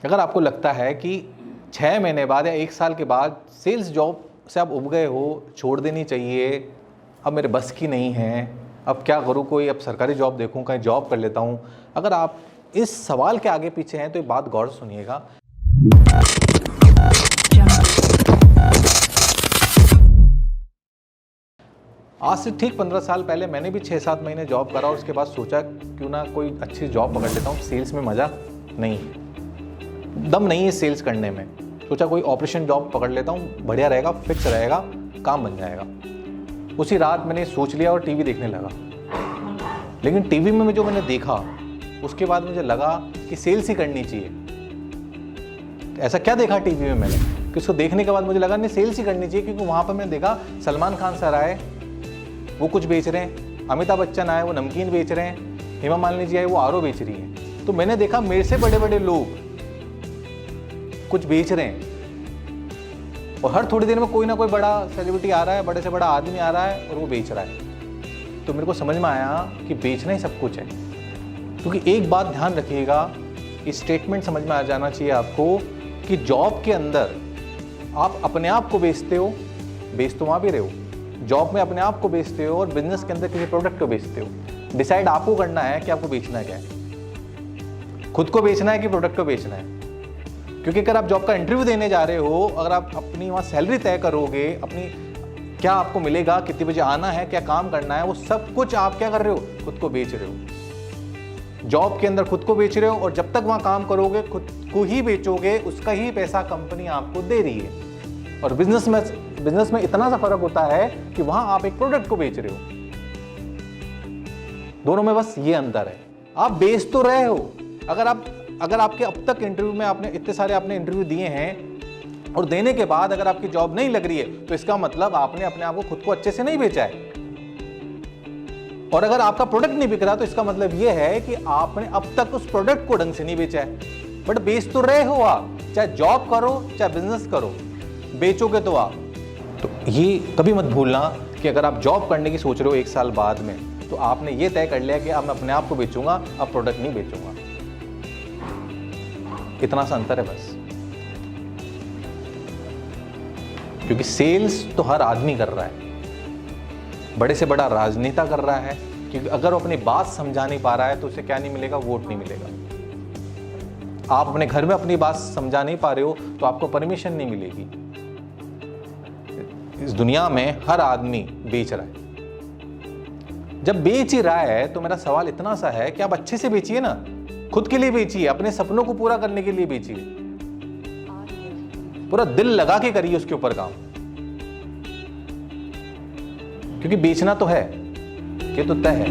अगर आपको लगता है कि 6 महीने बाद या 1 साल के बाद सेल्स जॉब से आप उब गए हो, छोड़ देनी चाहिए, अब मेरे बस की नहीं है, अब क्या करूँ, कोई अब सरकारी जॉब देखूँ, कहीं जॉब कर लेता हूँ, अगर आप इस सवाल के आगे पीछे हैं तो ये बात गौर से सुनिएगा। आज से ठीक 15 साल पहले मैंने भी 6-7 महीने जॉब करा और उसके बाद सोचा क्यों ना कोई अच्छी जॉब पकड़ लेता हूँ। सेल्स में मज़ा नहीं, दम नहीं है सेल्स करने में। सोचा कोई ऑपरेशन जॉब पकड़ लेता हूँ, बढ़िया रहेगा, फिक्स रहेगा, काम बन जाएगा। उसी रात मैंने सोच लिया और टीवी देखने लगा। लेकिन टीवी में जो मैंने देखा उसके बाद मुझे लगा कि सेल्स ही करनी चाहिए। ऐसा क्या देखा टीवी में मैंने कि उसको देखने के बाद मुझे लगा नहीं, सेल्स ही करनी चाहिए, क्योंकि वहाँ पर मैंने देखा सलमान खान सर आए, वो कुछ बेच रहे हैं, अमिताभ बच्चन आए, वो नमकीन बेच रहे हैं, हेमा मालिनी जी आए, वो आरओ बेच रही हैं। तो मैंने देखा मेरे से बड़े बड़े लोग कुछ बेच रहे हैं और हर थोड़ी देर में कोई ना कोई बड़ा सेलिब्रिटी आ रहा है, बड़े से बड़ा आदमी आ रहा है और वो बेच रहा है। तो मेरे को समझ में आया कि बेचना ही सब कुछ है। क्योंकि एक बात ध्यान रखिएगा, इस स्टेटमेंट समझ में आ जाना चाहिए आपको कि जॉब के अंदर आप अपने आप को बेचते हो, बेच तो वहाँ भी रहे हो, जॉब में अपने आप को बेचते हो और बिजनेस के अंदर किसी प्रोडक्ट को बेचते हो। डिसाइड आपको करना है कि आपको बेचना है क्या है, खुद को बेचना है कि प्रोडक्ट को बेचना है। क्योंकि अगर आप जॉब का इंटरव्यू देने जा रहे हो, अगर आप अपनी वहाँ सैलरी तय करोगे, अपनी क्या आपको मिलेगा, कितने बजे आना है, क्या काम करना है, वो सब कुछ आप क्या कर रहे हो, खुद को बेच रहे हो। जॉब के अंदर खुद को बेच रहे हो और जब तक वहाँ काम करोगे खुद को ही बेचोगे, उसका ही पैसा कंपनी आपको दे रही है। और बिजनेस में इतना सा फर्क होता है कि वहां आप एक प्रोडक्ट को बेच रहे हो, दोनों में बस ये अंतर है। आप बेच तो रहे हो। अगर आपके अब तक इंटरव्यू में आपने इतने सारे आपने इंटरव्यू दिए हैं और देने के बाद अगर आपकी जॉब नहीं लग रही है, तो इसका मतलब आपने अपने आप को खुद को अच्छे से नहीं बेचा है। और अगर आपका प्रोडक्ट नहीं बिक रहा, तो इसका मतलब यह है कि आपने अब तक उस प्रोडक्ट को ढंग से नहीं बेचा है। बट बेच तो रहे हो आप, चाहे जॉब करो चाहे बिजनेस करो, बेचोगे तो आप। तो ये कभी मत भूलना कि अगर आप जॉब करने की सोच रहे हो 1 साल बाद में, तो आपने ये तय कर लिया कि अब मैं अपने आप को बेचूंगा, अब प्रोडक्ट नहीं बेचूंगा। इतना सा अंतर है बस। क्योंकि सेल्स तो हर आदमी कर रहा है, बड़े से बड़ा राजनेता कर रहा है। क्योंकि अगर वो अपनी बात समझा नहीं पा रहा है तो उसे क्या नहीं मिलेगा, वोट नहीं मिलेगा। आप अपने घर में अपनी बात समझा नहीं पा रहे हो तो आपको परमिशन नहीं मिलेगी। इस दुनिया में हर आदमी बेच रहा है। जब बेच ही रहा है तो मेरा सवाल इतना सा है कि आप अच्छे से बेचिए ना, खुद के लिए बेचिए, अपने सपनों को पूरा करने के लिए बेचिए, पूरा दिल लगा के करिए उसके ऊपर काम। क्योंकि बेचना तो है, ये तो तय है।